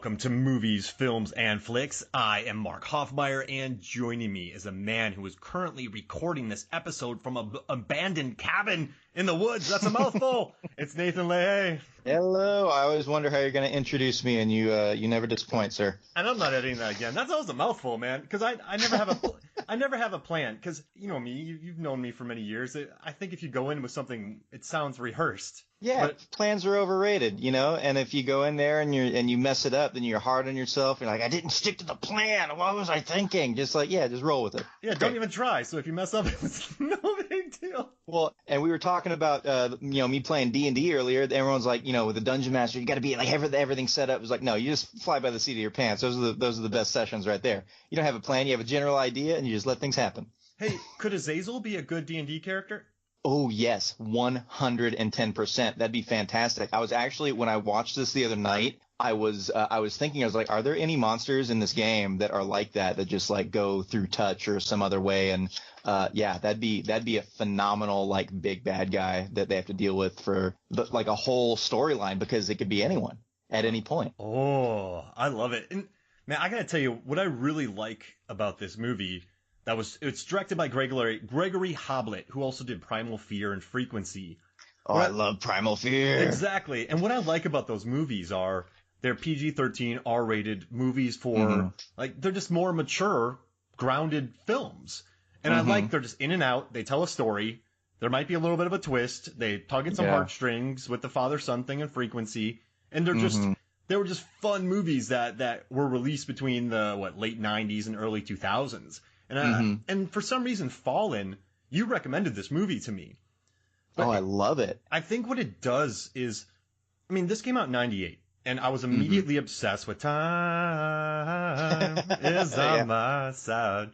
Welcome to Movies, Films, and Flicks. I am Mark Hoffmeyer, and joining me is a man who is currently recording this episode from an abandoned cabin in the woods. That's a mouthful. It's Nathan Leahy. Hello. I always wonder how you're going to introduce me, and you never disappoint, sir. And I'm not editing that again. That's always a mouthful, man, because I never have I never have a plan, because you know me, you've known me for many years. I think if you go in with something, it sounds rehearsed. Yeah, but plans are overrated, and if you go in there and you mess it up, then you're hard on yourself. You're like, I didn't stick to the plan. What was I thinking? Just roll with it. Yeah, don't even try. So if you mess up, it's no big deal. Well, and we were talking about, me playing D&D earlier. Everyone's like, with the Dungeon Master, you got to be like everything set up. It was like, no, you just fly by the seat of your pants. Those are the best sessions right there. You don't have a plan. You have a general idea, and you just let things happen. Hey, could Azazel be a good D&D character? Oh, yes, 110%. That'd be fantastic. I was actually, when I watched this the other night, I was thinking, I was like, are there any monsters in this game that are like that just like go through touch or some other way? And yeah, that'd be a phenomenal like big bad guy that they have to deal with for like a whole storyline, because it could be anyone at any point. Oh, I love it. And man, I gotta tell you, what I really like about this movie, it's directed by Gregory Hoblit, who also did Primal Fear and Frequency. Oh, I love Primal Fear. Exactly. And what I like about those movies are they're PG-13, R-rated movies for, like, they're just more mature, grounded films. And I like they're just in and out. They tell a story. There might be a little bit of a twist. They tug at some heartstrings with the father-son thing and Frequency. And they were just fun movies that were released between the, late 90s and early 2000s. And for some reason, Fallen, you recommended this movie to me. But I love it. I think what it does is, I mean, this came out in 98, and I was immediately obsessed with Time is on my side.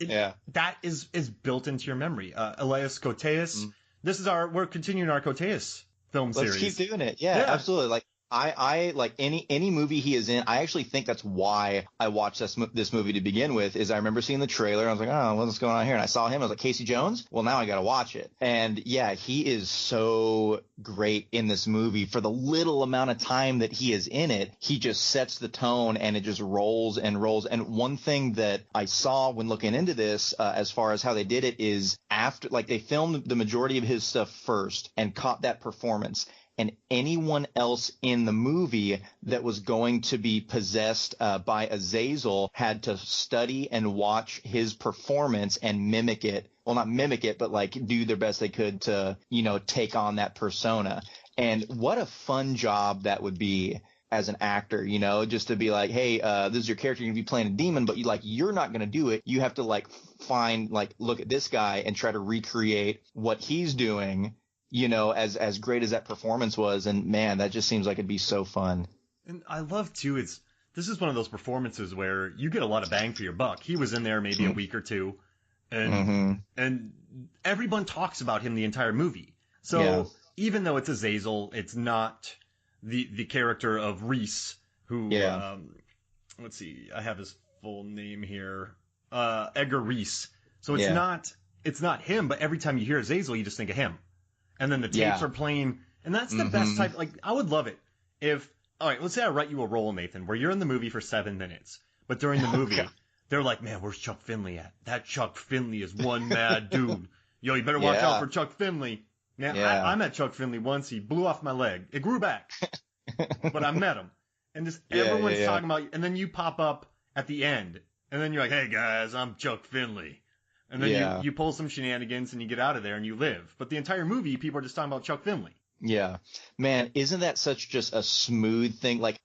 That is built into your memory. Elias Koteas, we're continuing our Koteas film series. Let's keep doing it. Yeah, absolutely. Like, I like any movie he is in. I actually think that's why I watched this movie to begin with. Is I remember seeing the trailer. I was like, oh, what's going on here? And I saw him. I was like, Casey Jones. Well, now I got to watch it. And yeah, he is so great in this movie. For the little amount of time that he is in it, he just sets the tone, and it just rolls and rolls. And one thing that I saw when looking into this, as far as how they did it, is after, like, they filmed the majority of his stuff first and caught that performance. And anyone else in the movie that was going to be possessed by Azazel had to study and watch his performance and mimic it. Well, not mimic it, but like do their best they could to, take on that persona. And what a fun job that would be as an actor, just to be like, hey, this is your character, you're gonna be playing a demon, but you're not gonna do it. You have to look at this guy and try to recreate what he's doing. As great as that performance was. And man, that just seems like it'd be so fun. And I love too, this is one of those performances where you get a lot of bang for your buck. He was in there maybe a week or two, and everyone talks about him the entire movie. So even though it's Azazel, it's not the character of Reese, who let's see, I have his full name here. Edgar Reese. So it's not him, but every time you hear Azazel, you just think of him. And then the tapes are playing, and that's the best type. Like, I would love it if, all right, let's say I write you a role, Nathan, where you're in the movie for 7 minutes, but during the movie, they're like, man, where's Chuck Finley at? That Chuck Finley is one mad dude. Yo, you better watch out for Chuck Finley. Man, I met Chuck Finley once. He blew off my leg. It grew back, but I met him. And just everyone's talking about you, and then you pop up at the end, and then you're like, hey, guys, I'm Chuck Finley. And then you pull some shenanigans and you get out of there and you live. But the entire movie, people are just talking about Chuck Finley. Yeah. Man, isn't that such just a smooth thing? Like,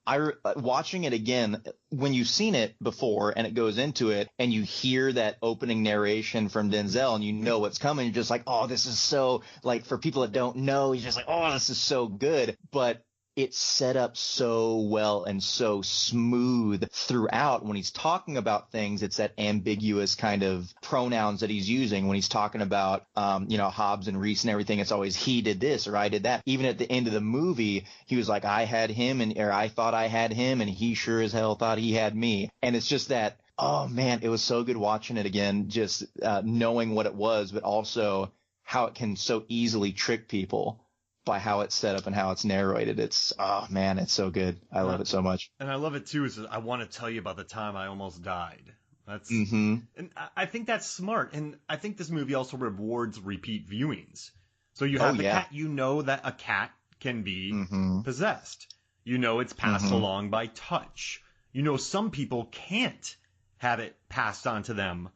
watching it again, when you've seen it before and it goes into it and you hear that opening narration from Denzel and you know what's coming, you're just like, oh, this is so, like, for people that don't know, you're just like, oh, this is so good. But it's set up so well and so smooth throughout. When he's talking about things, it's that ambiguous kind of pronouns that he's using. When he's talking about, Hobbs and Reese and everything, it's always he did this or I did that. Even at the end of the movie, he was like, I had him or I thought I had him and he sure as hell thought he had me. And it's just that, oh man, it was so good watching it again, just knowing what it was, but also how it can so easily trick people. by how it's set up and how it's narrated. It's, oh man, it's so good. I love it so much. And I love it too. Is I want to tell you about the time I almost died. That's Mm-hmm. and I think that's smart. And I think this movie also rewards repeat viewings. So you have the cat. You know that a cat can be possessed. You know it's passed along by touch. You know some people can't have it passed on to them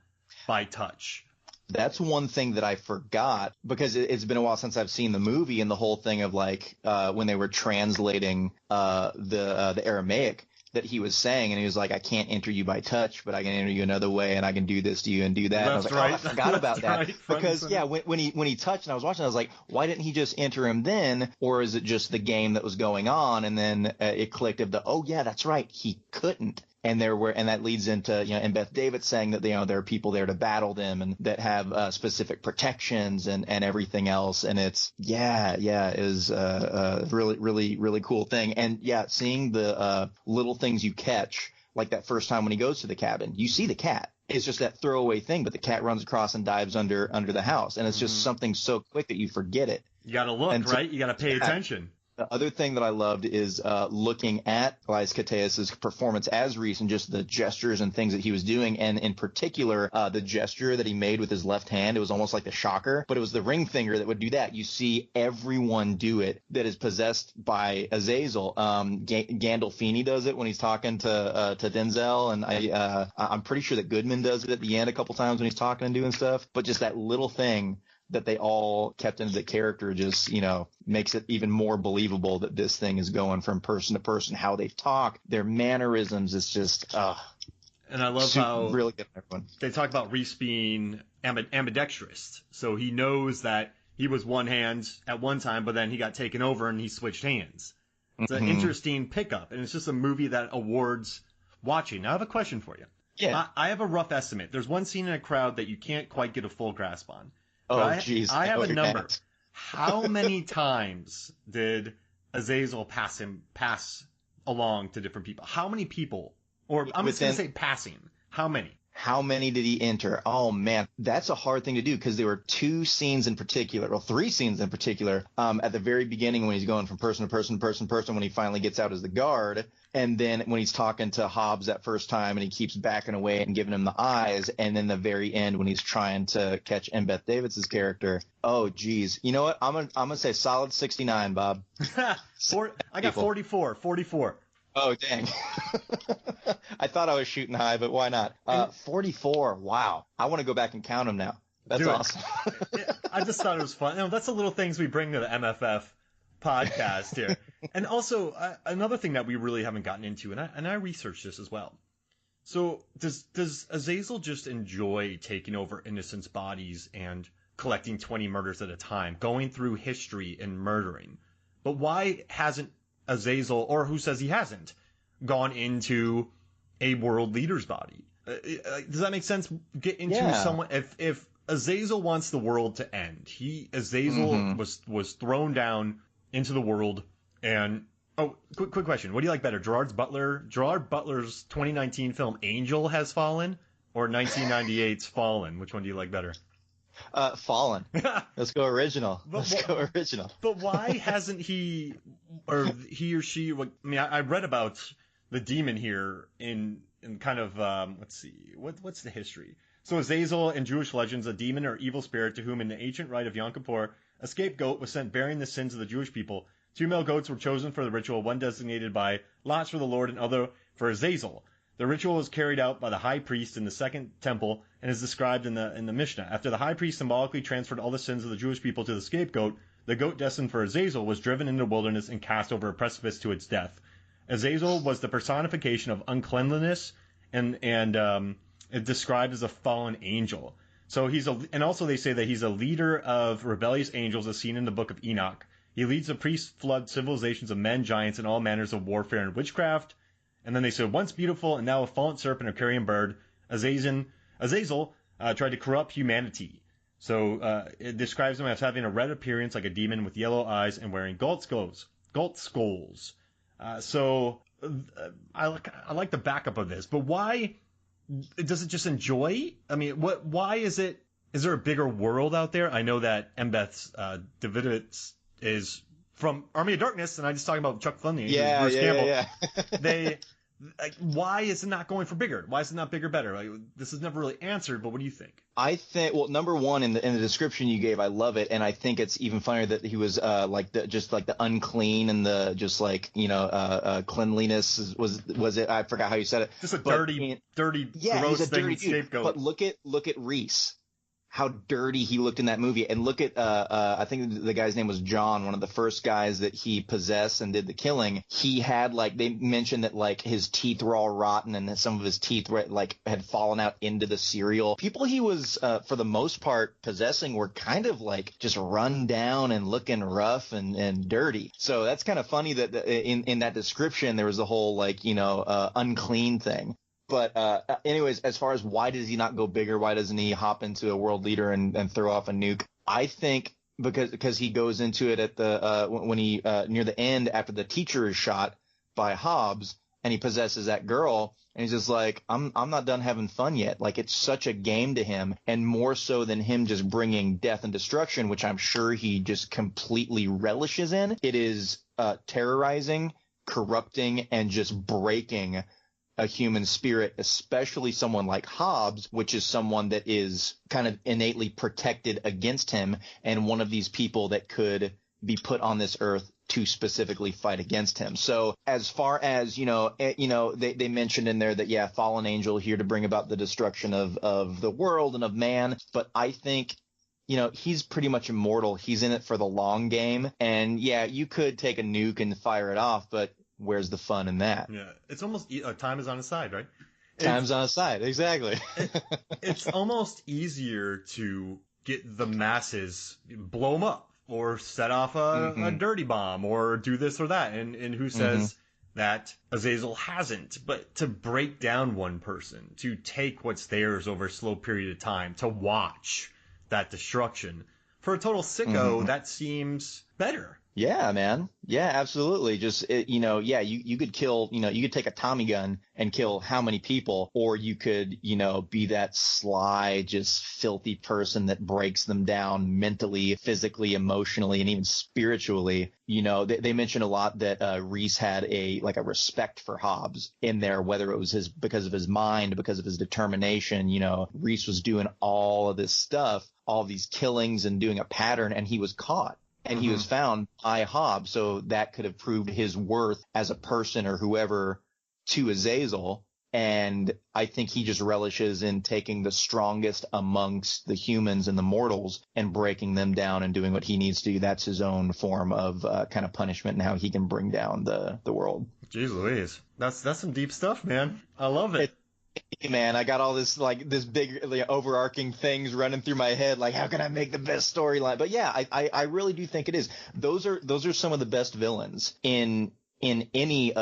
by touch. That's one thing that I forgot, because it's been a while since I've seen the movie, and the whole thing of like when they were translating the Aramaic that he was saying, and he was like, I can't enter you by touch, but I can enter you another way, and I can do this to you and do that. And I was like, oh, I forgot about that. Right. Because when he touched and I was watching, I was like, why didn't he just enter him then? Or is it just the game that was going on? And then it clicked of oh yeah, that's right, he couldn't. And that leads into, Embeth Davidtz saying that, there are people there to battle them and that have specific protections and everything else. And it's, is a really, really, really cool thing. And seeing the little things you catch, like that first time when he goes to the cabin, you see the cat. It's just that throwaway thing, but the cat runs across and dives under the house. And it's just something so quick that you forget it. You got to look, right? You got to pay attention. The other thing that I loved is looking at Elias Koteas' performance as Reese and just the gestures and things that he was doing. And in particular, the gesture that he made with his left hand, it was almost like the shocker, but it was the ring finger that would do that. You see everyone do it that is possessed by Azazel. Gandolfini does it when he's talking to Denzel. And I'm pretty sure that Goodman does it at the end a couple times when he's talking and doing stuff. But just that little thing that they all kept into the character just, makes it even more believable that this thing is going from person to person. How they talk, their mannerisms, it's just, and I love how really good everyone. They talk about Reese being ambidextrous. So he knows that he was one hand at one time, but then he got taken over and he switched hands. It's an interesting pickup, and it's just a movie that awards watching. Now I have a question for you. Yeah. I have a rough estimate. There's one scene in a crowd that you can't quite get a full grasp on. Oh, jeez. I have a number. How many times did Azazel pass along to different people? How many people? Or I'm just going to say passing. How many? How many did he enter? Oh, man, that's a hard thing to do, because there were three scenes in particular, at the very beginning when he's going from person to person to person to person when he finally gets out as the guard. And then when he's talking to Hobbs that first time and he keeps backing away and giving him the eyes. And then the very end when he's trying to catch Embeth Davidtz' character. Oh, geez. You know what? I'm gonna say solid 69, Bob. I got 44. 44. Oh, dang. I thought I was shooting high, but why not? 44. Wow. I want to go back and count them now. That's awesome. I just thought it was fun. That's the little things we bring to the MFF podcast here. And also, another thing that we really haven't gotten into, and I researched this as well. So does Azazel just enjoy taking over innocents' bodies and collecting 20 murders at a time, going through history and murdering? But why hasn't Azazel, or who says he hasn't, gone into a world leader's body? Does that make sense? Get into someone. If Azazel wants the world to end, Azazel was thrown down into the world. And quick question: what do you like better, Gerard Butler's 2019 film Angel Has Fallen, or 1998's Fallen? Which one do you like better? Fallen. Let's go original. Go original. But why hasn't he or she? I mean, I read about the demon here in kind of let's see, what's the history? So Azazel in Jewish legends, a demon or evil spirit to whom in the ancient rite of Yom Kippur, a scapegoat was sent bearing the sins of the Jewish people. 2 male goats were chosen for the ritual, one designated by lots for the Lord and other for Azazel. The ritual was carried out by the high priest in the second temple and is described in the Mishnah. After the high priest symbolically transferred all the sins of the Jewish people to the scapegoat, the goat destined for Azazel was driven into the wilderness and cast over a precipice to its death. Azazel was the personification of uncleanliness and described as a fallen angel. So and also they say that he's a leader of rebellious angels as seen in the book of Enoch. He leads the priest-flood civilizations of men, giants, and all manners of warfare and witchcraft. And then they say, once beautiful and now a fallen serpent or carrion bird, Azazel tried to corrupt humanity. So it describes him as having a red appearance like a demon with yellow eyes and wearing goat skulls. So I like the backup of this, but why does it just enjoy? I mean, why is it? Is there a bigger world out there? I know that Embeth's Davidtz is from Army of Darkness, and I'm just talking about Chuck Finley, yeah, Bruce Campbell. Yeah. They, like, why is it not going for bigger? Why is it not bigger, better? Like, this is never really answered, but what do you think? I think, well, number one, in the description you gave, I love it, and I think it's even funnier that he was just the unclean and the just like cleanliness was it? I forgot how you said it. Just a dirty, gross he's a dirty thing, scapegoat. But look at Reese. How dirty he looked in that movie. And look at, I think the guy's name was John, one of the first guys that he possessed and did the killing. He had, like, they mentioned that, like, his teeth were all rotten and that some of his teeth were, like, had fallen out into the cereal. People he was, for the most part, possessing were kind of, like, just run down and looking rough and dirty. So that's kind of funny that in that description there was the whole, like, unclean thing. But anyways, as far as why does he not go bigger, why doesn't he hop into a world leader and throw off a nuke? I think because he goes into it at the when he near the end after the teacher is shot by Hobbs and he possesses that girl and he's just like, I'm not done having fun yet. Like, it's such a game to him, and more so than him just bringing death and destruction, which I'm sure he just completely relishes in. It is terrorizing, corrupting, and just breaking a human spirit, especially someone like Hobbs, which is someone that is kind of innately protected against him and one of these people that could be put on this earth to specifically fight against him. So as far as, they mentioned in there that, yeah, fallen angel here to bring about the destruction of the world and of man. But I think, he's pretty much immortal. He's in it for the long game. And yeah, you could take a nuke and fire it off, but where's the fun in that? Yeah, it's almost time is on his side, right? Time's on his side, exactly. It's almost easier to get the masses, blow them up, or set off a dirty bomb, or do this or that. And who says that Azazel hasn't? But to break down one person, to take what's theirs over a slow period of time, to watch that destruction, for a total sicko, that seems better. Yeah, man. Yeah, absolutely. Just, you could kill, you could take a Tommy gun and kill how many people, or you could, be that sly, just filthy person that breaks them down mentally, physically, emotionally, and even spiritually. They mentioned a lot that Reese had a respect for Hobbs in there, whether it was because of his mind, because of his determination. Reese was doing all of this stuff, all these killings and doing a pattern, and he was caught. And he was found by Hobbs, so that could have proved his worth as a person or whoever to Azazel. And I think he just relishes in taking the strongest amongst the humans and the mortals and breaking them down and doing what he needs to do. That's his own form of kind of punishment and how he can bring down the world. Jeez Louise. That's some deep stuff, man. I love it. Hey man, I got all this this big overarching things running through my head. Like, how can I make the best storyline? But yeah, I really do think it is. Those are some of the best villains in any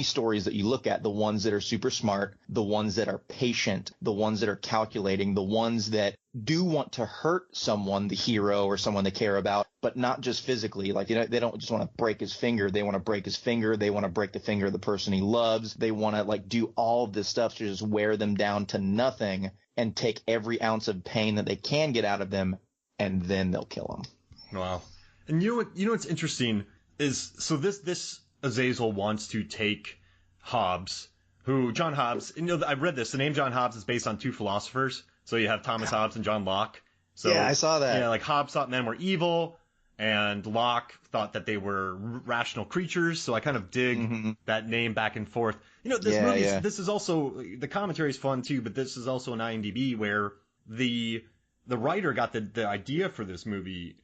stories that you look at. The ones that are super smart, the ones that are patient, the ones that are calculating, the ones that do want to hurt someone, the hero or someone they care about, but not just physically. Like, they don't just want to break his finger. They want to break his finger. They want to break the finger of the person he loves. They want to do all of this stuff to just wear them down to nothing and take every ounce of pain that they can get out of them, and then they'll kill them. Wow. And you know what's interesting is, so this Azazel wants to take Hobbs, John Hobbs, I read this, the name John Hobbs is based on two philosophers. So you have Thomas Hobbes and John Locke. So, yeah, I saw that. Hobbes thought men were evil, and Locke thought that they were rational creatures. So I kind of dig that name back and forth. This is also, the commentary is fun too, but this is also an IMDb where the writer got the idea for this movie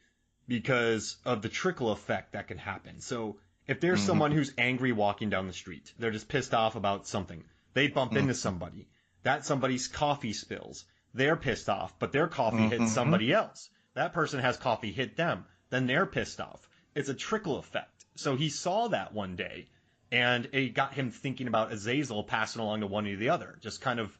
because of the trickle effect that could happen. So if there's someone who's angry walking down the street, they're just pissed off about something, they bump into somebody, that somebody's coffee spills. They're pissed off, but their coffee hits somebody else. That person has coffee hit them. Then they're pissed off. It's a trickle effect. So he saw that one day, and it got him thinking about Azazel passing along to one or the other. Just kind of